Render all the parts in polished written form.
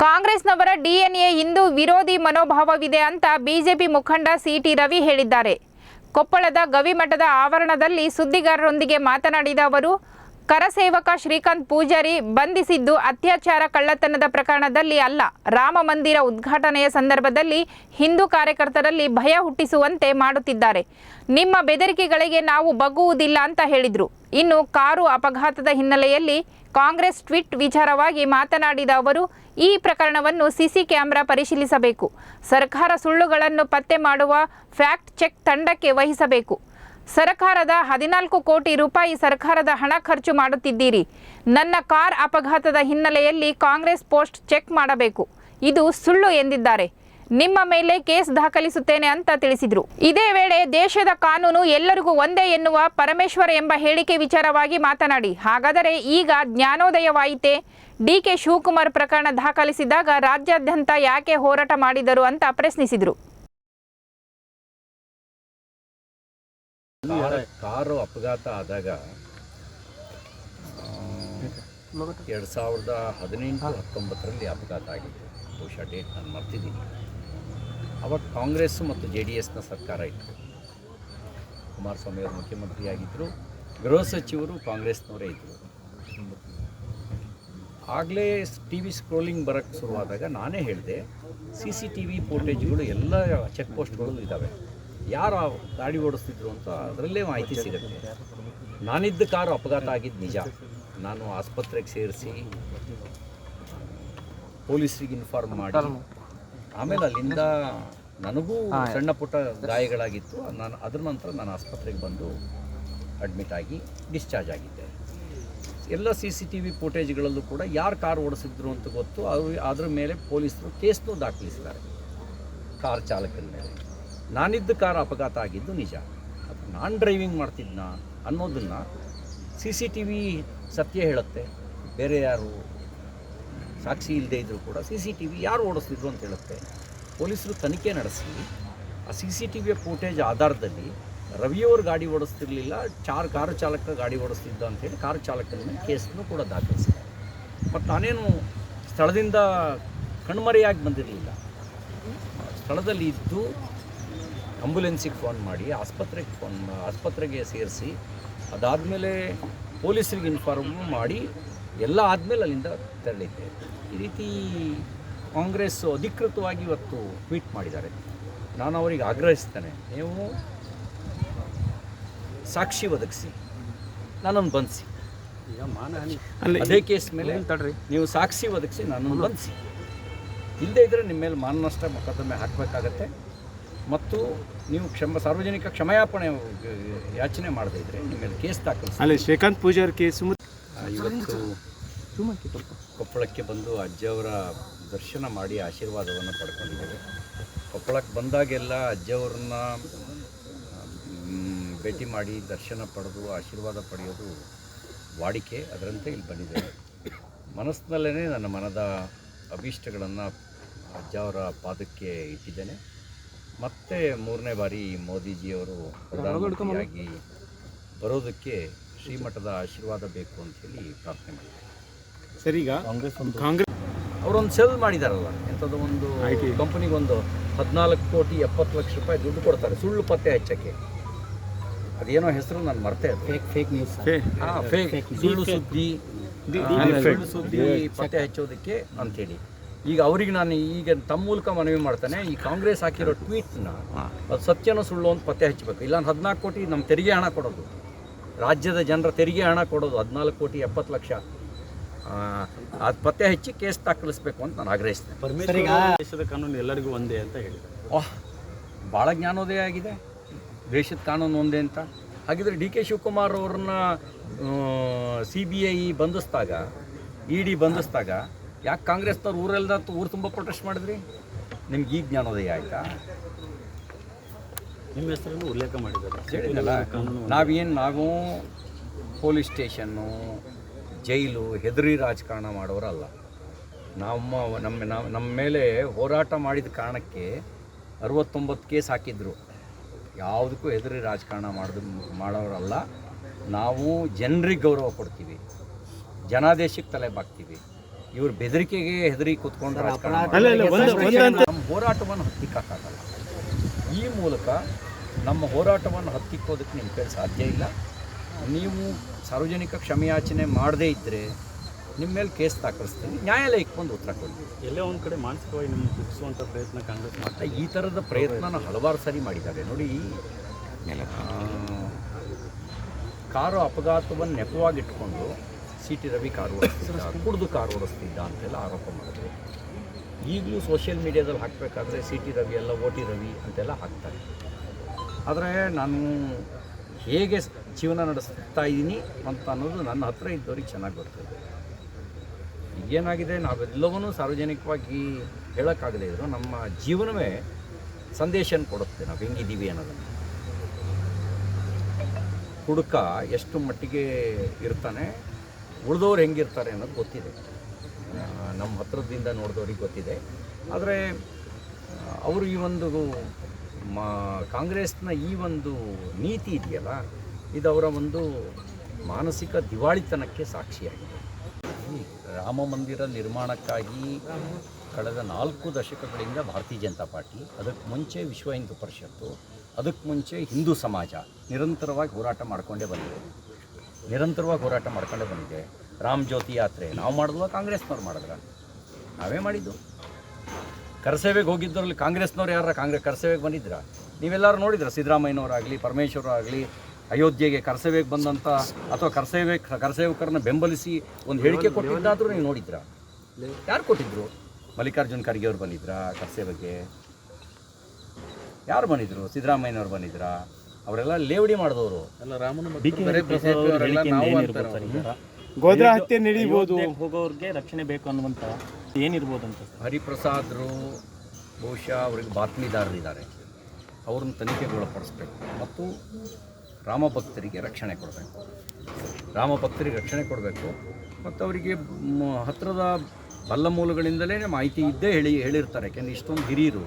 ಕಾಂಗ್ರೆಸ್ನವರ DNA Hindu ವಿರೋಧಿ ಮನೋಭಾವವಿದೆ ಅಂತ BJP ಮುಖಂಡ ಸಿಟಿ ರವಿ ಹೇಳಿದ್ದಾರೆ. ಕೊಪ್ಪಳದ ಗವಿಮಠದ ಆವರಣದಲ್ಲಿ ಸುದ್ದಿಗಾರರೊಂದಿಗೆ ಮಾತನಾಡಿದ ಅವರು, ಕರಸೇವಕ ಶ್ರೀಕಾಂತ್ ಪೂಜಾರಿ ಬಂಧಿಸಿದ್ದು ಅತ್ಯಾಚಾರ ಕಳ್ಳತನದ ಪ್ರಕರಣದಲ್ಲಿ ಅಲ್ಲ, ರಾಮ ಮಂದಿರ ಉದ್ಘಾಟನೆಯ ಸಂದರ್ಭದಲ್ಲಿ ಹಿಂದೂ ಕಾರ್ಯಕರ್ತರಲ್ಲಿ ಭಯ ಹುಟ್ಟಿಸುವಂತೆ ಮಾಡುತ್ತಿದ್ದಾರೆ. ನಿಮ್ಮ ಬೆದರಿಕೆಗಳಿಗೆ ನಾವು ಬಗ್ಗುವುದಿಲ್ಲ ಅಂತ ಹೇಳಿದರು. ಇನ್ನು ಕಾರು ಅಪಘಾತದ ಹಿನ್ನೆಲೆಯಲ್ಲಿ ಕಾಂಗ್ರೆಸ್ ಟ್ವೀಟ್ ವಿಚಾರವಾಗಿ ಮಾತನಾಡಿದ ಅವರು, ಈ ಪ್ರಕರಣವನ್ನು ಸಿಸಿ ಕ್ಯಾಮೆರಾ ಪರಿಶೀಲಿಸಬೇಕು. ಸರ್ಕಾರ ಸುಳ್ಳುಗಳನ್ನು ಪತ್ತೆ ಮಾಡುವ ಫ್ಯಾಕ್ಟ್ ಚೆಕ್ ತಂಡಕ್ಕೆ ವಹಿಸಬೇಕು. ಸರ್ಕಾರದ 14 ಕೋಟಿ ರೂಪಾಯಿ ಸರ್ಕಾರದ ಹಣ ಖರ್ಚು ಮಾಡುತ್ತಿದ್ದೀರಿ. ನನ್ನ ಕಾರ್ ಅಪಘಾತದ ಹಿನ್ನೆಲೆಯಲ್ಲಿ ಕಾಂಗ್ರೆಸ್ ಪೋಸ್ಟ್ ಚೆಕ್ ಮಾಡಬೇಕು. ಇದು ಸುಳ್ಳು ಎಂದಿದ್ದಾರೆ. ನಿಮ್ಮ ಮೇಲೆ ಕೇಸ್ ದಾಖಲಿಸುತ್ತೇನೆ ಅಂತ ತಿಳಿಸಿದರು. ಇದೇ ವೇಳೆ ದೇಶದ ಕಾನೂನು ಎಲ್ಲರಿಗೂ ಒಂದೇ ಎನ್ನುವ ಪರಮೇಶ್ವರ್ ಎಂಬ ಹೇಳಿಕೆ ವಿಚಾರವಾಗಿ ಮಾತನಾಡಿ, ಹಾಗಾದರೆ ಈಗ ಜ್ಞಾನೋದಯವಾಯಿತೆ? ಡಿಕೆ ಶಿವಕುಮಾರ್ ಪ್ರಕರಣ ದಾಖಲಿಸಿದಾಗ ರಾಜ್ಯಾದ್ಯಂತ ಯಾಕೆ ಹೋರಾಟ ಮಾಡಿದರು ಅಂತ ಪ್ರಶ್ನಿಸಿದರು. ಕಾರು ಅಪಘಾತ ಆದಾಗ 2018-19ರಲ್ಲಿ ಅಪಘಾತ ಆಗಿದೆ. ಬಹುಶಃ ಡೇಟ್ ನಾನು ಮರ್ತಿದ್ದೀನಿ. ಅವಾಗ ಕಾಂಗ್ರೆಸ್ ಮತ್ತು JDSನ ಸರ್ಕಾರ ಇತ್ತು. ಕುಮಾರಸ್ವಾಮಿ ಅವರು ಮುಖ್ಯಮಂತ್ರಿಯಾಗಿದ್ದರು, ಗೃಹ ಸಚಿವರು ಕಾಂಗ್ರೆಸ್ನವರೇ ಇದ್ದರು. ಆಗಲೇ TV ಸ್ಕ್ರೋಲಿಂಗ್ ಬರೋಕ್ಕೆ ಶುರುವಾದಾಗ ನಾನೇ ಹೇಳಿದೆ, CCTV ಫೋಟೇಜ್ಗಳು ಎಲ್ಲ ಚೆಕ್ ಪೋಸ್ಟ್ಗಳು ಇದ್ದಾವೆ, ಯಾರು ಗಾಡಿ ಓಡಿಸ್ತಿದ್ರು ಅಂತ ಅದರಲ್ಲೇ ಮಾಹಿತಿ ಸಿಗುತ್ತೆ. ನಾನಿದ್ದ ಕಾರು ಅಪಘಾತ ಆಗಿದ್ದು ನಿಜ. ನಾನು ಆಸ್ಪತ್ರೆಗೆ ಸೇರಿಸಿ ಪೊಲೀಸರಿಗೆ ಇನ್ಫಾರ್ಮ್ ಮಾಡಿ ಆಮೇಲೆ ಅಲ್ಲಿಂದ ನನಗೂ ಸಣ್ಣ ಪುಟ್ಟ ಗಾಯಗಳಾಗಿತ್ತು. ಅದ್ರ ನಂತರ ನಾನು ಆಸ್ಪತ್ರೆಗೆ ಬಂದು ಅಡ್ಮಿಟ್ ಆಗಿ ಡಿಸ್ಚಾರ್ಜ್ ಆಗಿದ್ದೆ. ಎಲ್ಲ CCTV ಫೋಟೇಜ್ಗಳಲ್ಲೂ ಕೂಡ ಯಾರು ಕಾರು ಓಡಿಸಿದ್ರು ಅಂತ ಗೊತ್ತು. ಅದ್ರ ಮೇಲೆ ಪೊಲೀಸರು ಕೇಸ್ನೂ ದಾಖಲಿಸಿದ್ದಾರೆ ಕಾರ್ ಚಾಲಕನ ಮೇಲೆ. ನಾನಿದ್ದ ಕಾರು ಅಪಘಾತ ಆಗಿದ್ದು ನಿಜ. ಅದು ನಾನು ಡ್ರೈವಿಂಗ್ ಮಾಡ್ತಿದ್ನ ಅನ್ನೋದನ್ನು CCTV ಸತ್ಯ ಹೇಳುತ್ತೆ. ಬೇರೆ ಯಾರು ಸಾಕ್ಷಿ ಇಲ್ಲದೆ ಇದ್ದರೂ ಕೂಡ CCTV ಯಾರು ಓಡಿಸ್ತಿದ್ರು ಅಂತ ಹೇಳುತ್ತೆ. ಪೊಲೀಸರು ತನಿಖೆ ನಡೆಸಿ ಆ CCTV ಫೋಟೇಜ್ ಆಧಾರದಲ್ಲಿ ರವಿಯವರು ಗಾಡಿ ಓಡಿಸ್ತಿರಲಿಲ್ಲ, ಕಾರು ಚಾಲಕ ಗಾಡಿ ಓಡಿಸ್ತಿದ್ದ ಅಂಥೇಳಿ ಕಾರು ಚಾಲಕನ ಮೇಲೆ ಕೇಸನ್ನು ಕೂಡ ದಾಖಲಿಸಿದ್ದಾರೆ. ಮತ್ತು ನಾನೇನು ಸ್ಥಳದಿಂದ ಕಣ್ಮರೆಯಾಗಿ ಬಂದಿರಲಿಲ್ಲ. ಸ್ಥಳದಲ್ಲಿ ಇದ್ದು ಆಂಬುಲೆನ್ಸಿಗೆ ಫೋನ್ ಮಾಡಿ ಆಸ್ಪತ್ರೆಗೆ ಸೇರಿಸಿ ಅದಾದಮೇಲೆ ಪೊಲೀಸರಿಗೆ ಇನ್ಫಾರ್ಮ್ ಮಾಡಿ ಎಲ್ಲ ಆದಮೇಲೆ ಅಲ್ಲಿಂದ ತೆರಳಿದ್ದೆ. ಈ ರೀತಿ ಕಾಂಗ್ರೆಸ್ ಅಧಿಕೃತವಾಗಿ ಇವತ್ತು ಟ್ವೀಟ್ ಮಾಡಿದ್ದಾರೆ. ನಾನು ಅವರಿಗೆ ಆಗ್ರಹಿಸ್ತೇನೆ, ನೀವು ಸಾಕ್ಷಿ ಒದಗಿಸಿ ನನ್ನನ್ನು ಬಂಧಿಸಿ. ಅದೇ ಕೇಸ್ ಮೇಲೆ ನೀವು ಸಾಕ್ಷಿ ಒದಗಿಸಿ ನನ್ನನ್ನು ಬಂಧಿಸಿ. ಇಲ್ಲದೇ ಇದ್ದರೆ ನಿಮ್ಮ ಮೇಲೆ ಮಾನನಷ್ಟ ಮೊಕದ್ದಮೆ ಹಾಕಬೇಕಾಗತ್ತೆ. ಮತ್ತು ನೀವು ಸಾರ್ವಜನಿಕ ಕ್ಷಮಾಯಾಪಣೆ ಯಾಚನೆ ಮಾಡದೇ ಇದ್ದರೆ ನಿಮ್ಮ ಮೇಲೆ ಕೇಸ್ ದಾಖಲಿಸಿ. ಅಲ್ಲಿ ಶ್ರೀಕಾಂತ್ ಪೂಜಾರಿ ಕೇಸು ಇವತ್ತು ಕೊಪ್ಪಳಕ್ಕೆ ಬಂದು ಅಜ್ಜಿಯವರ ದರ್ಶನ ಮಾಡಿ ಆಶೀರ್ವಾದವನ್ನು ಪಡ್ಕೊಂಡಿದ್ದೇವೆ. ಕೊಪ್ಪಳಕ್ಕೆ ಬಂದಾಗೆಲ್ಲ ಅಜ್ಜಿಯವ್ರನ್ನ ಭೇಟಿ ಮಾಡಿ ದರ್ಶನ ಪಡೆದು ಆಶೀರ್ವಾದ ಪಡೆಯೋದು ವಾಡಿಕೆ. ಅದರಂತೆ ಇಲ್ಲಿ ಬಂದಿದ್ದೇವೆ. ಮನಸ್ಸಿನಲ್ಲೇ ನನ್ನ ಮನದ ಅಭೀಷ್ಟಗಳನ್ನು ಅಜ್ಜವರ ಪಾದಕ್ಕೆ ಇಟ್ಟಿದ್ದೇನೆ. ಮತ್ತೆ 3ನೇ ಬಾರಿ ಮೋದಿಜಿಯವರು ಪ್ರಧಾನಮಂತ್ರಿಯಾಗಿ ಬರೋದಕ್ಕೆ ಶ್ರೀಮಠದ ಆಶೀರ್ವಾದ ಬೇಕು ಅಂಥೇಳಿ ಪ್ರಾರ್ಥನೆ ಮಾಡಿದ್ದಾರೆ. ಸರ್, ಈಗ ಕಾಂಗ್ರೆಸ್ ಅವರೊಂದು ಸೆಲ್ ಮಾಡಿದಾರಲ್ಲ, ಎಂಥದ್ದು ಒಂದು ಕಂಪನಿಗೆ ಒಂದು 14 ಕೋಟಿ 70 ಲಕ್ಷ ರೂಪಾಯಿ ದುಡ್ಡು ಕೊಡ್ತಾರೆ ಸುಳ್ಳು ಪತ್ತೆ ಹಚ್ಚಕ್ಕೆ. ಅದೇನೋ ಹೆಸರು ನಾನು ಮರ್ತೇ. ಫೇಕ್ ನ್ಯೂಸ್, ಸುಳ್ಳು ಸುದ್ದಿ ಪತ್ತೆ ಹಚ್ಚೋದಕ್ಕೆ ಅಂಥೇಳಿ. ಈಗ ಅವ್ರಿಗೆ ನಾನು ಈಗ ತಮ್ಮ ಮೂಲಕ ಮನವಿ ಮಾಡ್ತಾನೆ, ಈ ಕಾಂಗ್ರೆಸ್ ಹಾಕಿರೋ ಟ್ವೀಟ್ನ ಅದು ಸತ್ಯನೋ ಸುಳ್ಳು ಅಂತ ಪತ್ತೆ ಹಚ್ಚಬೇಕು. ಇಲ್ಲ 14 ಕೋಟಿ ನಮ್ಮ ತೆರಿಗೆ ಹಣ ಕೊಡೋದು, ರಾಜ್ಯದ ಜನರ ತೆರಿಗೆ ಹಣ ಕೊಡೋದು 14 ಕೋಟಿ 70 ಲಕ್ಷ ಅದು ಪತ್ತೆ ಹಚ್ಚಿ ಕೇಸ್ ದಾಖಲಿಸಬೇಕು ಅಂತ ನಾನು ಆಗ್ರಹಿಸ್ತೇನೆ. ದೇಶದ ಕಾನೂನು ಎಲ್ಲರಿಗೂ ಒಂದೇ ಅಂತ ಹೇಳಿದ್ದಾರೆ. ಭಾಳ ಜ್ಞಾನೋದಯ ಆಗಿದೆ. ದೇಶದ ಕಾನೂನು ಒಂದೇ ಅಂತ. ಹಾಗಿದ್ರೆ DK ಶಿವಕುಮಾರ್ ಅವ್ರನ್ನ CBI ಬಂಧಿಸಿದಾಗ, ED ಬಂಧಿಸಿದಾಗ ಯಾಕೆ ಕಾಂಗ್ರೆಸ್ನವ್ರು ಊರು ತುಂಬ ಪ್ರೊಟೆಸ್ಟ್ ಮಾಡಿದ್ರಿ? ನಿಮ್ಗೆ ಈಗ ಜ್ಞಾನೋದಯ ಆಯಿತಾ? ನಿಮ್ಮ ಹೆಸರನ್ನು ಉಲ್ಲೇಖ ಮಾಡಿದ್ದಾರೆ. ಹೇಳಿದ್ನಲ್ಲ, ನಾವು ಪೊಲೀಸ್ ಸ್ಟೇಷನ್ನು, ಜೈಲು ಹೆದರಿ ರಾಜಕಾರಣ ಮಾಡೋರಲ್ಲ. ನಮ್ಮ ಮೇಲೆ ಹೋರಾಟ ಮಾಡಿದ ಕಾರಣಕ್ಕೆ 69 ಕೇಸ್ ಹಾಕಿದ್ರು. ಯಾವುದಕ್ಕೂ ಹೆದರಿ ರಾಜಕಾರಣ ಮಾಡೋರಲ್ಲ. ನಾವು ಜನರಿಗೆ ಗೌರವ ಕೊಡ್ತೀವಿ, ಜನಾದೇಶಕ್ಕೆ ತಲೆ ಬಾಗ್ತೀವಿ. ಇವ್ರ ಬೆದರಿಕೆಗೆ ಹೆದರಿ ಕೂತ್ಕೊಂಡು ರಾಜಕಾರಣ ನಮ್ಮ ಹೋರಾಟವನ್ನು ಹತ್ತಿಕ್ಕಾಗಲ್ಲ. ಈ ಮೂಲಕ ನಮ್ಮ ಹೋರಾಟವನ್ನು ಹತ್ತಿಕ್ಕೋದಕ್ಕೆ ನಿಮ್ಮ ಕೈ ಸಾಧ್ಯ ಇಲ್ಲ. ನೀವು ಸಾರ್ವಜನಿಕ ಕ್ಷಮೆಯಾಚನೆ ಮಾಡದೇ ಇದ್ದರೆ ನಿಮ್ಮ ಮೇಲೆ ಕೇಸ್ ದಾಖಲಿಸ್ತೀನಿ, ನ್ಯಾಯಾಲಯಕ್ಕೆ ಬಂದು ಉತ್ತರ ಕೊಡಿ. ಎಲ್ಲೇ ಒಂದು ಕಡೆ ಮಾನಸಿಕವಾಗಿ ನಿಮ್ಮನ್ನು ಕುಗ್ಗಿಸುವಂಥ ಪ್ರಯತ್ನ ಕಾಂಗ್ರೆಸ್ ಮಾಡ್ತಾ ಈ ಥರದ ಪ್ರಯತ್ನನ ಹಲವಾರು ಸಾರಿ ಮಾಡಿದ್ದಾರೆ ನೋಡಿ. ಕಾರು ಅಪಘಾತವನ್ನು ನೆಪವಾಗಿಟ್ಕೊಂಡು CT ರವಿ ಕಾರು ಓಡಿಸ್ತಿದ್ದ, ಕುಡಿದು ಕಾರು ಓಡಿಸ್ತಿದ್ದ ಅಂತೆಲ್ಲ ಆರೋಪ ಮಾಡಿದ್ರು. ಈಗಲೂ ಸೋಷಿಯಲ್ ಮೀಡಿಯಾದಲ್ಲಿ ಹಾಕಬೇಕಾದ್ರೆ CT ರವಿ ಎಲ್ಲ OT ರವಿ ಅಂತೆಲ್ಲ ಹಾಕ್ತಾರೆ. ಆದರೆ ನಾನು ಹೇಗೆ ಜೀವನ ನಡೆಸ್ತಾ ಇದ್ದೀನಿ ಅಂತ ಅನ್ನೋದು ನನ್ನ ಹತ್ರ ಇದ್ದವ್ರಿಗೆ ಚೆನ್ನಾಗಿ ಗೊತ್ತಿದೆ. ಈಗೇನಾಗಿದೆ, ನಾವೆಲ್ಲವನ್ನೂ ಸಾರ್ವಜನಿಕವಾಗಿ ಹೇಳೋಕ್ಕಾಗದೇ ಇದ್ರು ನಮ್ಮ ಜೀವನವೇ ಸಂದೇಶನ ಕೊಡುತ್ತೆ ನಾವು ಹೆಂಗಿದ್ದೀವಿ ಅನ್ನೋದನ್ನು. ಹುಡುಕ ಎಷ್ಟು ಮಟ್ಟಿಗೆ ಇರ್ತಾನೆ, ಉಳಿದವ್ರು ಹೆಂಗಿರ್ತಾರೆ ಅನ್ನೋದು ಗೊತ್ತಿದೆ, ನಮ್ಮ ಹತ್ರದಿಂದ ನೋಡಿದವ್ರಿಗೆ ಗೊತ್ತಿದೆ. ಆದರೆ ಅವರು ಈ ಒಂದು ಕಾಂಗ್ರೆಸ್ನ ಈ ಒಂದು ನೀತಿ ಇದೆಯಲ್ಲ, ಇದು ಅವರ ಒಂದು ಮಾನಸಿಕ ದಿವಾಳಿತನಕ್ಕೆ ಸಾಕ್ಷಿಯಾಗಿದೆ. ರಾಮ ಮಂದಿರ ನಿರ್ಮಾಣಕ್ಕಾಗಿ ಕಳೆದ 4 ದಶಕಗಳಿಂದ ಭಾರತೀಯ ಜನತಾ ಪಾರ್ಟಿ, ಅದಕ್ಕೆ ಮುಂಚೆ ವಿಶ್ವ ಹಿಂದೂ ಪರಿಷತ್ತು, ಅದಕ್ಕೆ ಮುಂಚೆ ಹಿಂದೂ ಸಮಾಜ ನಿರಂತರವಾಗಿ ಹೋರಾಟ ಮಾಡಿಕೊಂಡೇ ಬಂದಿದೆ. ರಾಮ್ ಜ್ಯೋತಿ ಯಾತ್ರೆ ನಾವು ಮಾಡಿದ್ವ, ಕಾಂಗ್ರೆಸ್ನವ್ರು ಮಾಡಿದ್ರ? ನಾವೇ ಮಾಡಿದ್ದು. ಕರಸೇವೆಗೆ ಹೋಗಿದ್ದರಲ್ಲಿ ಕಾಂಗ್ರೆಸ್ನವ್ರು ಯಾರ ಕರಸೇವೆಗೆ ಬಂದಿದ್ರ? ನೀವೆಲ್ಲರೂ ನೋಡಿದ್ರ? ಸಿದ್ದರಾಮಯ್ಯನವರಾಗಲಿ, ಪರಮೇಶ್ವರರಾಗಲಿ ಅಯೋಧ್ಯೆಗೆ ಕರಸೇವೆಗೆ ಬಂದಂಥ ಅಥವಾ ಕರಸೇವಕರನ್ನ ಬೆಂಬಲಿಸಿ ಒಂದು ಹೇಳಿಕೆ ಕೊಟ್ಟಿದ್ದಾದರೂ ನೀವು ನೋಡಿದ್ರ? ಯಾರು ಕೊಟ್ಟಿದ್ರು? ಮಲ್ಲಿಕಾರ್ಜುನ್ ಖರ್ಗೆ ಅವ್ರು ಬಂದಿದ್ರಾ ಕರಸೇವೆಗೆ? ಯಾರು ಬಂದಿದ್ರು? ಸಿದ್ದರಾಮಯ್ಯನವ್ರು ಬಂದಿದ್ರಾ? ಅವರೆಲ್ಲ ಲೇವಡಿ ಮಾಡಿದವರು. ಗೋದ್ರಾ ಹತ್ಯೆ ನಡೀಬೋದು, ಹೋಗೋರಿಗೆ ರಕ್ಷಣೆ ಬೇಕು ಅನ್ನುವಂಥ ಏನಿರ್ಬೋದು ಅಂತ. ಹರಿಪ್ರಸಾದ್ರು ಬಹುಶಃ ಅವ್ರಿಗೆ ಬಾತ್ಮೀದಾರರಿದ್ದಾರೆ, ಅವ್ರನ್ನ ತನಿಖೆಗೊಳಪಡಿಸ್ಬೇಕು ಮತ್ತು ರಾಮಭಕ್ತರಿಗೆ ರಕ್ಷಣೆ ಕೊಡಬೇಕು ಮತ್ತು ಅವರಿಗೆ ಹತ್ತಿರದ ಬಲ್ಲ ಮೂಲಗಳಿಂದಲೇ ಮಾಹಿತಿ ಇದ್ದೇ ಹೇಳಿರ್ತಾರೆ. ಯಾಕೆಂದರೆ ಇಷ್ಟೊಂದು ಹಿರಿಯರು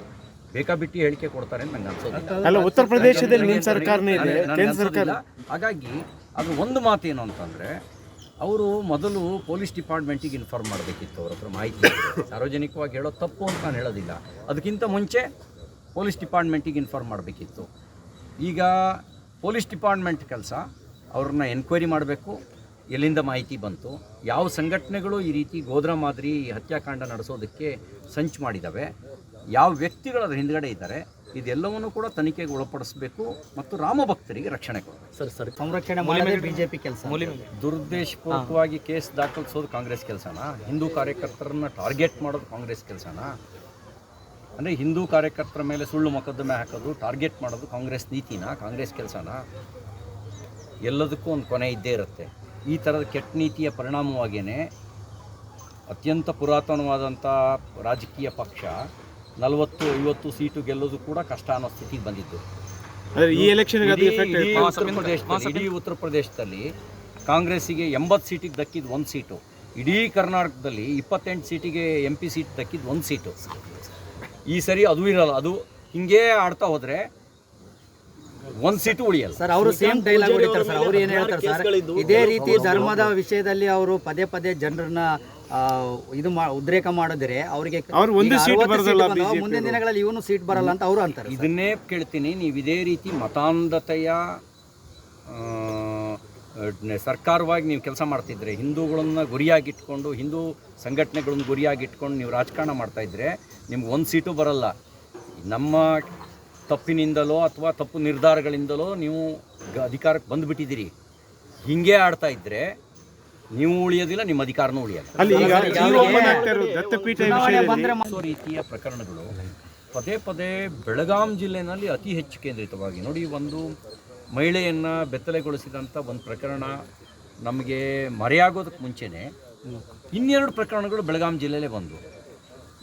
ಬೇಕಾಬಿಟ್ಟಿ ಹೇಳಿಕೆ ಕೊಡ್ತಾರೆ ಅಂತ ನಂಗೆ ಅನ್ಸೋದಿಲ್ಲ. ಉತ್ತರ ಪ್ರದೇಶದಲ್ಲಿ ನಿಮ್ಮ ಸರ್ಕಾರನೇ ಇದೆ, ಕೇಂದ್ರ ಸರ್ಕಾರ. ಹಾಗಾಗಿ ಅದು ಒಂದು ಮಾತೇನು ಅಂತಂದರೆ, ಅವರು ಮೊದಲು ಪೊಲೀಸ್ ಡಿಪಾರ್ಟ್ಮೆಂಟಿಗೆ ಇನ್ಫಾರ್ಮ್ ಮಾಡಬೇಕಿತ್ತು. ಅವ್ರ ಹತ್ರ ಮಾಹಿತಿ ಸಾರ್ವಜನಿಕವಾಗಿ ಹೇಳೋದು ತಪ್ಪು ಅಂತ ನಾನು ಹೇಳೋದಿಲ್ಲ. ಅದಕ್ಕಿಂತ ಮುಂಚೆ ಪೊಲೀಸ್ ಡಿಪಾರ್ಟ್ಮೆಂಟಿಗೆ ಇನ್ಫಾರ್ಮ್ ಮಾಡಬೇಕಿತ್ತು. ಈಗ ಪೊಲೀಸ್ ಡಿಪಾರ್ಟ್ಮೆಂಟ್ ಕೆಲಸ ಅವ್ರನ್ನ ಎನ್ಕ್ವೈರಿ ಮಾಡಬೇಕು, ಎಲ್ಲಿಂದ ಮಾಹಿತಿ ಬಂತು, ಯಾವ ಸಂಘಟನೆಗಳು ಈ ರೀತಿ ಗೋದ್ರಾ ಮಾದರಿ ಹತ್ಯಾಕಾಂಡ ನಡೆಸೋದಕ್ಕೆ ಸಂಚು ಮಾಡಿದ್ದಾವೆ, ಯಾವ ವ್ಯಕ್ತಿಗಳು ಅದರ ಹಿಂದ್ಗಡೆ ಇದ್ದಾರೆ, ಇದೆಲ್ಲವನ್ನೂ ಕೂಡ ತನಿಖೆಗೆ ಒಳಪಡಿಸಬೇಕು ಮತ್ತು ರಾಮಭಕ್ತರಿಗೆ ರಕ್ಷಣೆ ಕೊಡಬೇಕು. ಸಂರಕ್ಷಣೆ ಮಾಡೋದು ಬಿಜೆಪಿ ಕೆಲಸ. ದುರುದ್ದೇಶಪೂರ್ವಕವಾಗಿ ಕೇಸ್ ದಾಖಲಿಸೋದು ಕಾಂಗ್ರೆಸ್ ಕೆಲಸನಾ? ಹಿಂದೂ ಕಾರ್ಯಕರ್ತರನ್ನ ಟಾರ್ಗೆಟ್ ಮಾಡೋದು ಕಾಂಗ್ರೆಸ್ ಕೆಲಸನಾ? ಅಂದರೆ ಹಿಂದೂ ಕಾರ್ಯಕರ್ತರ ಮೇಲೆ ಸುಳ್ಳು ಮೊಕದ್ದಮೆ ಹಾಕೋದು, ಟಾರ್ಗೆಟ್ ಮಾಡೋದು ಕಾಂಗ್ರೆಸ್ ನೀತಿನಾ, ಕಾಂಗ್ರೆಸ್ ಕೆಲಸನಾ? ಎಲ್ಲದಕ್ಕೂ ಒಂದು ಕೊನೆ ಇದ್ದೇ ಇರುತ್ತೆ. ಈ ಥರದ ಕೆಟ್ಟ ನೀತಿಯ ಪರಿಣಾಮವಾಗಿಯೇ ಅತ್ಯಂತ ಪುರಾತನವಾದಂಥ ರಾಜಕೀಯ ಪಕ್ಷ 40-50 ಸೀಟು ಗೆಲ್ಲೋದು ಕೂಡ ಕಷ್ಟ ಅನ್ನೋ ಸ್ಥಿತಿಗೆ ಬಂದಿದ್ದು. ಇಡೀ ಉತ್ತರ ಪ್ರದೇಶದಲ್ಲಿ ಕಾಂಗ್ರೆಸ್ಸಿಗೆ 80 ಸೀಟಿಗೆ ದಕ್ಕಿದ್ದು 1 ಸೀಟು, ಇಡೀ ಕರ್ನಾಟಕದಲ್ಲಿ 28 ಸೀಟಿಗೆ MP ಸೀಟ್ ದಕ್ಕಿದ್ದು 1 ಸೀಟು. ಈ ಸರಿ ಅದು ಇರಲ್ಲ. ಅದು ಹಿಂಗೇ ಆಡ್ತಾ ಹೋದರೆ 1 ಸೀಟು ಉಳಿಯಲ್ಲ. ಸರ್, ಅವರು ಸೇಮ್ ಡೈಲಾಗ್ ಹೊಡಿತಾರೆ ಸರ್. ಅವ್ರು ಏನು ಹೇಳ್ತಾರೆ ಸರ್, ಇದೇ ರೀತಿ ಧರ್ಮದ ವಿಷಯದಲ್ಲಿ ಅವರು ಪದೇ ಜನರನ್ನ ಉದ್ರೇಕ ಮಾಡಿದ್ರೆ ಅವರಿಗೆ ಮುಂದಿನ ದಿನಗಳಲ್ಲಿ ಇವನು ಸೀಟ್ ಬರಲ್ಲ ಅಂತ ಅವರು ಅಂತಾರೆ. ಇದನ್ನೇ ಕೇಳ್ತೀನಿ, ನೀವು ಇದೇ ರೀತಿ ಮತಾಂಧತೆಯ ಸರ್ಕಾರವಾಗಿ ನೀವು ಕೆಲಸ ಮಾಡ್ತಿದ್ರೆ, ಹಿಂದೂಗಳನ್ನು ಗುರಿಯಾಗಿಟ್ಕೊಂಡು, ಹಿಂದೂ ಸಂಘಟನೆಗಳನ್ನು ಗುರಿಯಾಗಿಟ್ಕೊಂಡು ನೀವು ರಾಜಕಾರಣ ಮಾಡ್ತಾಯಿದ್ರೆ ನಿಮ್ಗೆ 1 ಸೀಟು ಬರಲ್ಲ. ನಮ್ಮ ತಪ್ಪಿನಿಂದಲೋ ಅಥವಾ ತಪ್ಪು ನಿರ್ಧಾರಗಳಿಂದಲೋ ನೀವು ಅಧಿಕಾರಕ್ಕೆ ಬಂದುಬಿಟ್ಟಿದ್ದೀರಿ. ಹೀಗೆ ಆಡ್ತಾ ಇದ್ದರೆ ನೀವು ಉಳಿಯೋದಿಲ್ಲ, ನಿಮ್ಮ ಅಧಿಕಾರನೂ ಉಳಿಯಲ್ಲ. ರೀತಿಯ ಪ್ರಕರಣಗಳು ಪದೇ ಬೆಳಗಾಂ ಜಿಲ್ಲೆಯಲ್ಲಿ ಅತಿ ಹೆಚ್ಚು ಕೇಂದ್ರಿತವಾಗಿ ನೋಡಿ. ಒಂದು ಮಹಿಳೆಯನ್ನು ಬೆತ್ತಲೆಗೊಳಿಸಿದಂಥ ಒಂದು ಪ್ರಕರಣ ನಮಗೆ ಮರೆಯಾಗೋದಕ್ಕೆ ಮುಂಚೆನೇ 2 ಪ್ರಕರಣಗಳು ಬೆಳಗಾಂ ಜಿಲ್ಲೆಯಲ್ಲೇ ಬಂದು,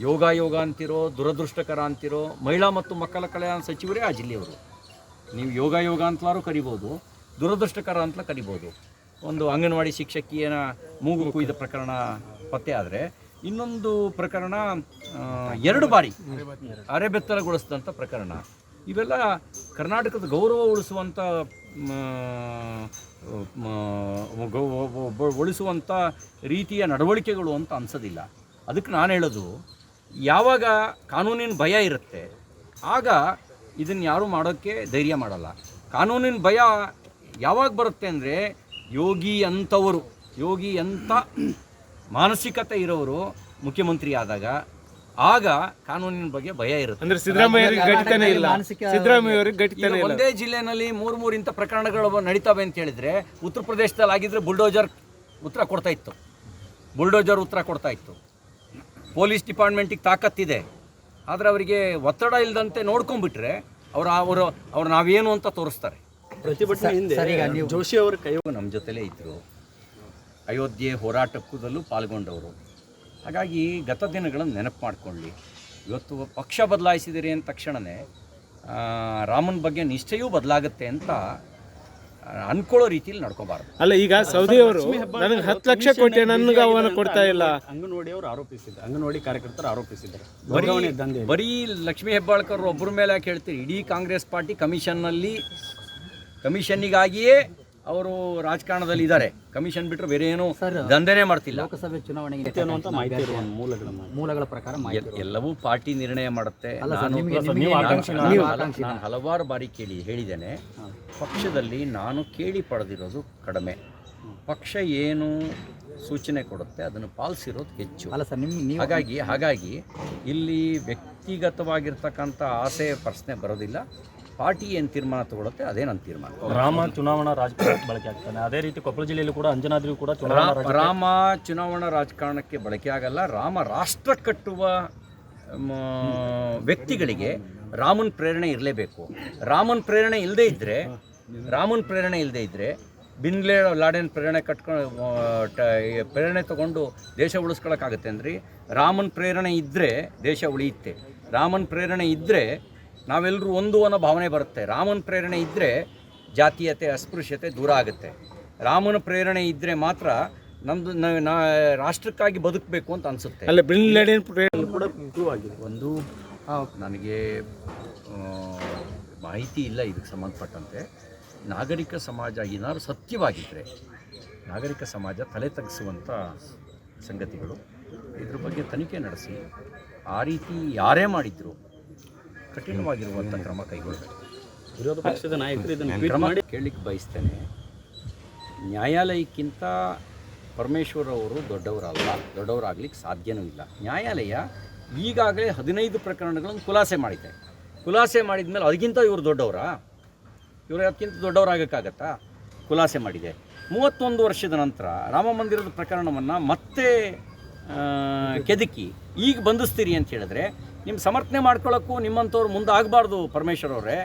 ಯೋಗ ಅಂತಿರೋ, ದುರದೃಷ್ಟಕರ ಅಂತಿರೋ, ಮಹಿಳಾ ಮತ್ತು ಮಕ್ಕಳ ಕಲ್ಯಾಣ ಸಚಿವರೇ ಆ ಜಿಲ್ಲೆಯವರು. ನೀವು ಯೋಗ ಅಂತಲಾರು ಕರಿಬೋದು, ದುರದೃಷ್ಟಕರ ಅಂತಲೂ ಕರಿಬೋದು. ಒಂದು ಅಂಗನವಾಡಿ ಶಿಕ್ಷಕಿಯನ ಮೂಗು ಕುಯ್ದ ಪ್ರಕರಣ ಪತ್ತೆ ಆದರೆ, ಇನ್ನೊಂದು ಪ್ರಕರಣ 2 ಬಾರಿ ಅರೆಬೆತ್ತಲಗೊಳಿಸಿದಂಥ ಪ್ರಕರಣ. ಇವೆಲ್ಲ ಕರ್ನಾಟಕದ ಗೌರವ ಉಳಿಸುವಂಥ ಉಳಿಸುವಂಥ ರೀತಿಯ ನಡವಳಿಕೆಗಳು ಅಂತ ಅನಿಸೋದಿಲ್ಲ. ಅದಕ್ಕೆ ನಾನು ಹೇಳೋದು, ಯಾವಾಗ ಕಾನೂನಿನ ಭಯ ಇರುತ್ತೆ ಆಗ ಇದನ್ನು ಯಾರೂ ಮಾಡೋಕ್ಕೆ ಧೈರ್ಯ ಮಾಡಲ್ಲ. ಕಾನೂನಿನ ಭಯ ಯಾವಾಗ ಬರುತ್ತೆ ಅಂದರೆ ಯೋಗಿ ಅಂತ ಮಾನಸಿಕತೆ ಇರೋರು ಮುಖ್ಯಮಂತ್ರಿ ಆದಾಗ ಆಗ ಕಾನೂನಿನ ಬಗ್ಗೆ ಭಯ ಇರುತ್ತೆ. ಅಂದ್ರೆ ಸಿದ್ದರಾಮಯ್ಯ ಒಂದೇ ಜಿಲ್ಲೆನಲ್ಲಿ ಮೂರು ಇಂಥ ಪ್ರಕರಣಗಳು ನಡೀತವೆ ಅಂತ ಹೇಳಿದ್ರೆ ಉತ್ತರ ಪ್ರದೇಶದಲ್ಲಿ ಆಗಿದ್ರೆ ಬುಲ್ಡೋಜರ್ ಉತ್ತರ ಕೊಡ್ತಾ ಇತ್ತು. ಪೊಲೀಸ್ ಡಿಪಾರ್ಟ್ಮೆಂಟಿಗೆ ತಾಕತ್ತಿದೆ, ಆದರೆ ಅವರಿಗೆ ಒತ್ತಡ ಇಲ್ಲದಂತೆ ನೋಡ್ಕೊಂಡ್ಬಿಟ್ರೆ ಅವ್ರು ನಾವೇನು ಅಂತ ತೋರಿಸ್ತಾರೆ. ಪ್ರತಿಭಟನೆ ಹಿಂದೆ ಜೋಶಿ ಅವರ ಕೈ ನಮ್ಮ ಜೊತೆಲೇ ಇದ್ದರು, ಅಯೋಧ್ಯೆ ಹೋರಾಟಕ್ಕೂದಲ್ಲೂ ಪಾಲ್ಗೊಂಡವರು. ಹಾಗಾಗಿ ಗತ ದಿನಗಳನ್ನು ನೆನಪು ಮಾಡಿಕೊಳ್ಳಿ. ಇವತ್ತು ಪಕ್ಷ ಬದಲಾಯಿಸಿದಿರಿ ಅಂದ ತಕ್ಷಣವೇ ರಾಮನ ಬಗ್ಗೆ ನಿಷ್ಠೆಯೂ ಬದಲಾಗುತ್ತೆ ಅಂತ ಅನ್ಕೊಳ್ಳೋ ರೀತಿಯಲ್ಲಿ ನಡ್ಕೋಬಾರ್ದು. ಅಲ್ಲ, ಈಗ ಸೌದಿ ಅವರು ನನಗೆ 10 ಲಕ್ಷ ಕೊಟ್ಟೆ, ನನಗೆ ಅವನ್ನ ಕೊಡ್ತಾ ಇಲ್ಲ. ಅಂಗನವಾಡಿ ಕಾರ್ಯಕರ್ತರು ಆರೋಪಿಸಿದ್ದಾರೆ. ಬರೀ ಲಕ್ಷ್ಮೀ ಹೆಬ್ಬಾಳ್ಕರ್ ಒಬ್ಬರ ಮೇಲೆ ಯಾಕೆ ಹೇಳ್ತೀರಿ? ಇಡೀ ಕಾಂಗ್ರೆಸ್ ಪಾರ್ಟಿ ಕಮಿಷನ್ನಿಗಾಗಿಯೇ ಅವರು ರಾಜಕಾರಣದಲ್ಲಿ ಇದ್ದಾರೆ. ಕಮಿಷನ್ ಬಿಟ್ಟರೆ ಬೇರೆ ಏನು ದಂಧೆನೇ ಮಾಡ್ತಿಲ್ಲ. ಲೋಕಸಭೆ ಚುನಾವಣೆಗೆ ಮೂಲಗಳ ಪ್ರಕಾರ ಎಲ್ಲವೂ ಪಾರ್ಟಿ ನಿರ್ಣಯ ಮಾಡುತ್ತೆ. ನಾನು ಹಲವಾರು ಬಾರಿ ಹೇಳಿದ್ದೇನೆ, ಪಕ್ಷದಲ್ಲಿ ನಾನು ಕೇಳಿ ಪಡೆದಿರೋದು ಕಡಿಮೆ. ಪಕ್ಷ ಏನು ಸೂಚನೆ ಕೊಡುತ್ತೆ ಅದನ್ನು ಪಾಲಿಸಿರೋದು ಹೆಚ್ಚು. ಹಾಗಾಗಿ ಇಲ್ಲಿ ವ್ಯಕ್ತಿಗತವಾಗಿರ್ತಕ್ಕಂಥ ಆಸೆ ಪ್ರಶ್ನೆ ಬರೋದಿಲ್ಲ. ಪಾರ್ಟಿ ಏನು ತೀರ್ಮಾನ ತಗೊಳುತ್ತೆ ಅದೇ ನನ್ನ ತೀರ್ಮಾನ. ರಾಮ ಚುನಾವಣಾ ರಾಜಕಾರಣಕ್ಕೆ ಬಳಕೆ ಆಗ್ತಾನೆ. ಅದೇ ರೀತಿ ಕೊಪ್ಪಳ ಜಿಲ್ಲೆಯಲ್ಲೂ ಕೂಡ ಅಂಜನಾದ್ರಿ ಕೂಡ ರಾಮ ಚುನಾವಣಾ ರಾಜಕಾರಣಕ್ಕೆ ಬಳಕೆ ಆಗಲ್ಲ. ರಾಮ ರಾಷ್ಟ್ರ ಕಟ್ಟುವ ವ್ಯಕ್ತಿಗಳಿಗೆ ರಾಮನ ಪ್ರೇರಣೆ ಇರಲೇಬೇಕು. ರಾಮನ ಪ್ರೇರಣೆ ಇಲ್ಲದೇ ಇದ್ದರೆ ಬಿನ್ ಲಾಡೆನ್ ಪ್ರೇರಣೆ ತಗೊಂಡು ದೇಶ ಉಳಿಸ್ಕೊಳಕ್ಕಾಗತ್ತೆ ಅಂದ್ರಿ? ರಾಮನ ಪ್ರೇರಣೆ ಇದ್ದರೆ ದೇಶ ಉಳಿಯುತ್ತೆ. ರಾಮನ ಪ್ರೇರಣೆ ಇದ್ದರೆ ನಾವೆಲ್ಲರೂ ಒಂದು ಅನ್ನೋ ಭಾವನೆ ಬರುತ್ತೆ. ರಾಮನ ಪ್ರೇರಣೆ ಇದ್ದರೆ ಜಾತೀಯತೆ ಅಸ್ಪೃಶ್ಯತೆ ದೂರ ಆಗುತ್ತೆ. ರಾಮನ ಪ್ರೇರಣೆ ಇದ್ದರೆ ಮಾತ್ರ ನಮ್ಮದು ರಾಷ್ಟ್ರಕ್ಕಾಗಿ ಬದುಕಬೇಕು ಅಂತ ಅನಿಸುತ್ತೆ. ಅಲ್ಲ, ಬಿನ್ ಲಾಡೆನ್ ಪ್ರೇರಣೆ ಕೂಡ ಒಂದು ನನಗೆ ಮಾಹಿತಿ ಇಲ್ಲ ಇದಕ್ಕೆ ಸಂಬಂಧಪಟ್ಟಂತೆ. ನಾಗರಿಕ ಸಮಾಜ ಏನಾದ್ರು ಸತ್ಯವಾಗಿದ್ದರೆ ನಾಗರಿಕ ಸಮಾಜ ತಲೆ ತಗ್ಗಿಸುವಂಥ ಸಂಗತಿಗಳು, ಇದ್ರ ಬಗ್ಗೆ ತನಿಖೆ ನಡೆಸಿ ಆ ರೀತಿ ಯಾರೇ ಮಾಡಿದ್ರು ಕಠಿಣವಾಗಿರುವಂಥ ಕ್ರಮ ಕೈಗೊಳ್ಳಬೇಕು. ವಿರೋಧ ಪಕ್ಷದ ನಾಯಕರು ಇದನ್ನು ಕ್ರಮ ಕೇಳಲಿಕ್ಕೆ ಬಯಸ್ತೇನೆ. ನ್ಯಾಯಾಲಯಕ್ಕಿಂತ ಪರಮೇಶ್ವರ್ ಅವರು ದೊಡ್ಡವರಾಗಲಿಕ್ಕೆ ಸಾಧ್ಯವೂ ಇಲ್ಲ. ನ್ಯಾಯಾಲಯ ಈಗಾಗಲೇ 15 ಪ್ರಕರಣಗಳನ್ನು ಖುಲಾಸೆ ಮಾಡಿದ ಮೇಲೆ ಅದಕ್ಕಿಂತ ಇವರು ಅದಕ್ಕಿಂತ ದೊಡ್ಡವರಾಗಕ್ಕಾಗತ್ತಾ? ಖುಲಾಸೆ ಮಾಡಿದೆ. 31 ವರ್ಷದ ನಂತರ ರಾಮ ಮಂದಿರದ ಪ್ರಕರಣವನ್ನು ಮತ್ತೆ ಕೆದಕಿ ಈಗ ಬಂಧಿಸ್ತೀರಿ ಅಂತ ಹೇಳಿದ್ರೆ ನಿಮ್ಮ ಸಮರ್ಥನೆ ಮಾಡ್ಕೊಳ್ಳೋಕ್ಕೂ ನಿಮ್ಮಂಥವ್ರು ಮುಂದೆ ಆಗಬಾರ್ದು. ಪರಮೇಶ್ವರ್ ಅವರೇ,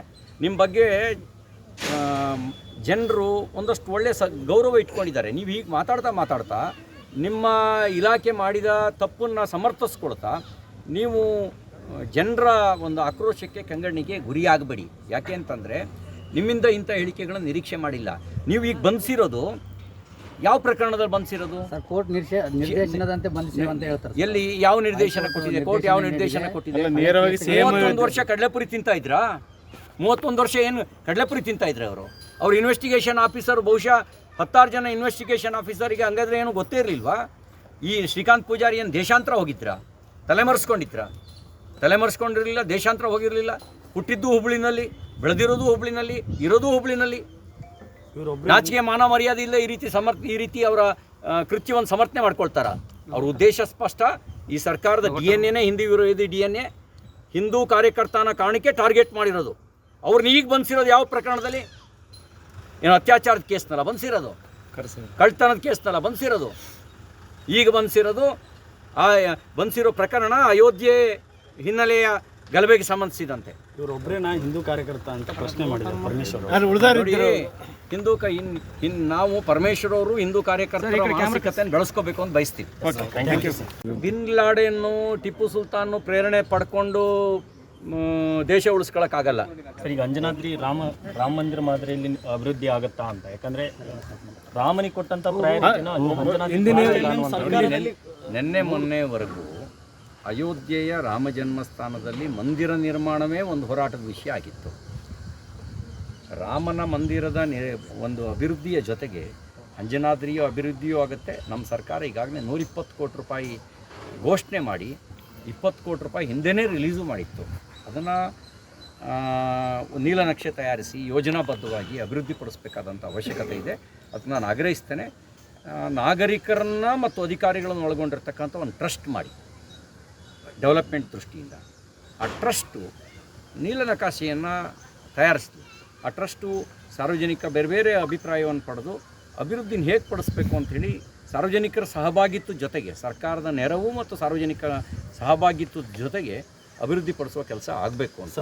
ನಿಮ್ಮ ಬಗ್ಗೆ ಜನರು ಒಂದಷ್ಟು ಒಳ್ಳೆಯ ಗೌರವ ಇಟ್ಕೊಂಡಿದ್ದಾರೆ. ನೀವು ಹೀಗೆ ಮಾತಾಡ್ತಾ ನಿಮ್ಮ ಇಲಾಖೆ ಮಾಡಿದ ತಪ್ಪನ್ನು ಸಮರ್ಥಿಸ್ಕೊಳ್ತಾ ನೀವು ಜನರ ಒಂದು ಆಕ್ರೋಶಕ್ಕೆ ಕಂಗಣ್ಣಿಗೆ ಗುರಿಯಾಗಬೇಡಿ. ಯಾಕೆ ಅಂತಂದರೆ ನಿಮ್ಮಿಂದ ಇಂಥ ಹೇಳಿಕೆಗಳನ್ನು ನಿರೀಕ್ಷೆ ಮಾಡಿಲ್ಲ. ನೀವು ಈಗ ಬಂಧಿಸಿರೋದು ಯಾವ ಪ್ರಕರಣದಲ್ಲಿ ಬಂಧಿಸಿರೋದು? ಕೋರ್ಟ್ ನಿರ್ದೇಶನದಂತೆ ಬಂಧಿಸಿರೋ ಅಂತ ಹೇಳ್ತಾರೆ. ಎಲ್ಲಿ ಯಾವ ನಿರ್ದೇಶನ ಕೊಟ್ಟಿದೆ? ಕೋರ್ಟ್ ಯಾವ ನಿರ್ದೇಶನ ಕೊಟ್ಟಿದೆ? 31 ವರ್ಷ ಕಡಲೆಪುರಿ ತಿಂತಾ ಇದ್ರಾ? 31 ವರ್ಷ ಏನು ಕಡಲೆಪುರಿ ತಿಂತಾ ಇದ್ರೆ ಅವರು ಇನ್ವೆಸ್ಟಿಗೇಷನ್ ಆಫೀಸರ್, ಬಹುಶಃ 16 ಜನ ಇನ್ವೆಸ್ಟಿಗೇಷನ್ ಆಫೀಸರಿಗೆ ಹಂಗಾದ್ರೆ ಏನು ಗೊತ್ತೇ ಇರಲಿಲ್ವಾ? ಈ ಶ್ರೀಕಾಂತ್ ಪೂಜಾರಿ ಏನು ದೇಶಾಂತರ ಹೋಗಿದ್ರಾ? ತಲೆಮರೆಸ್ಕೊಂಡಿರಲಿಲ್ಲ, ದೇಶಾಂತರ ಹೋಗಿರಲಿಲ್ಲ. ಹುಟ್ಟಿದ್ದು ಹುಬ್ಬಳ್ಳಿನಲ್ಲಿ, ಬೆಳೆದಿರೋದು ಹುಬ್ಬಳ್ಳಿನಲ್ಲಿ, ಇರೋದು ಹುಬ್ಬಳ್ಳಿನಲ್ಲಿ. ನಾಚಿಕೆ ಮಾನ ಮರ್ಯಾದೆ ಇಲ್ಲ ಈ ರೀತಿ ಅವರ ಕೃತ್ಯವನ್ನು ಸಮರ್ಥನೆ ಮಾಡ್ಕೊಳ್ತಾರ? ಅವ್ರ ಉದ್ದೇಶ ಸ್ಪಷ್ಟ. ಈ ಸರ್ಕಾರದ DNA ಹಿಂದೂ ವಿರೋಧಿ DNA, ಹಿಂದೂ ಕಾರ್ಯಕರ್ತನ ಕಾರಣಕ್ಕೆ ಟಾರ್ಗೆಟ್ ಮಾಡಿರೋದು. ಅವ್ರನ್ನ ಈಗ ಬಂಧಿಸಿರೋದು ಯಾವ ಪ್ರಕರಣದಲ್ಲಿ? ಏನು ಅತ್ಯಾಚಾರದ ಕೇಸ್ನಲ್ಲ ಬಂಧಿಸಿರೋದು? ಕಳ್ತನದ ಕೇಸ್ನಲ್ಲ ಬಂಧಿಸಿರೋದು? ಈಗ ಬಂಧಿಸಿರೋ ಪ್ರಕರಣ ಅಯೋಧ್ಯೆ ಹಿನ್ನೆಲೆಯ ಗಲಭೆಗೆ ಸಂಬಂಧಿಸಿದಂತೆ. ಇವರೊಬ್ಬರೇನಾ ಹಿಂದೂ ಕಾರ್ಯಕರ್ತ ಅಂತ ಪ್ರಶ್ನೆ ಮಾಡಿದ್ರು ಪರಮೇಶ್ವರ್. ನಾವು ಪರಮೇಶ್ವರ್ ಅವರು ಹಿಂದೂ ಕಾರ್ಯಕರ್ತರ ಮಾನಸಿಕತೆಯನ್ನು ಬೆಳೆಸ್ಕೋಬೇಕು ಅಂತ ಬಯಸ್ತೀವಿ. ಬಿನ್ ಲಾಡೆನ್ನು, ಟಿಪ್ಪು ಸುಲ್ತಾನ್ ಪ್ರೇರಣೆ ಪಡ್ಕೊಂಡು ದೇಶ ಉಳಿಸ್ಕೊಳಕ್ಕಾಗಲ್ಲ. ಈಗ ಅಂಜನಾದ್ರಿ ರಾಮ ಮಂದಿರ ಮಾದರಿಯಲ್ಲಿ ಅಭಿವೃದ್ಧಿ ಆಗುತ್ತಾ ಅಂತ? ಯಾಕಂದ್ರೆ ರಾಮನಿಗೆ ಕೊಟ್ಟಂತ ನಿನ್ನೆ ಮೊನ್ನೆವರೆಗೂ ಅಯೋಧ್ಯೆಯ ರಾಮ ಜನ್ಮಸ್ಥಾನದಲ್ಲಿ ಮಂದಿರ ನಿರ್ಮಾಣವೇ ಒಂದು ಹೋರಾಟದ ವಿಷಯ ಆಗಿತ್ತು. ರಾಮನ ಮಂದಿರದ ಒಂದು ಅಭಿವೃದ್ಧಿಯ ಜೊತೆಗೆ ಅಂಜನಾದ್ರಿಯ ಅಭಿವೃದ್ಧಿಯೂ ಆಗುತ್ತೆ. ನಮ್ಮ ಸರ್ಕಾರ ಈಗಾಗಲೇ 120 ಕೋಟಿ ರೂಪಾಯಿ ಘೋಷಣೆ ಮಾಡಿ 20 ಕೋಟಿ ರೂಪಾಯಿ ಹಿಂದೆಯೇ ರಿಲೀಸು ಮಾಡಿತ್ತು. ಅದನ್ನು ನೀಲನಕ್ಷೆ ತಯಾರಿಸಿ ಯೋಜನಾಬದ್ಧವಾಗಿ ಅಭಿವೃದ್ಧಿಪಡಿಸಬೇಕಾದಂಥ ಅವಶ್ಯಕತೆ ಇದೆ. ಅದಕ್ಕೆ ನಾನು ಆಗ್ರಹಿಸ್ತೇನೆ. ನಾಗರಿಕರನ್ನು ಮತ್ತು ಅಧಿಕಾರಿಗಳನ್ನು ಒಳಗೊಂಡಿರ್ತಕ್ಕಂಥ ಒಂದು ಟ್ರಸ್ಟ್ ಮಾಡಿ ಡೆವಲಪ್ಮೆಂಟ್ ದೃಷ್ಟಿಯಿಂದ ಆ ಟ್ರಸ್ಟು ನೀಲನಕಾಶೆಯನ್ನು ತಯಾರಿಸ್ತೀವಿ. ಆ ಟ್ರಸ್ಟು ಸಾರ್ವಜನಿಕ ಬೇರೆ ಬೇರೆ ಅಭಿಪ್ರಾಯವನ್ನು ಪಡೆದು ಅಭಿವೃದ್ಧಿನ ಹೇಗೆ ಪಡಿಸ್ಬೇಕು ಅಂಥೇಳಿ ಸಾರ್ವಜನಿಕರ ಸಹಭಾಗಿತ್ವದ ಜೊತೆಗೆ ಸರ್ಕಾರದ ನೆರವು ಮತ್ತು ಸಾರ್ವಜನಿಕರ ಸಹಭಾಗಿತ್ವದ ಜೊತೆಗೆ ಅಭಿವೃದ್ಧಿಪಡಿಸುವ ಕೆಲಸ ಆಗಬೇಕು ಅಂತ.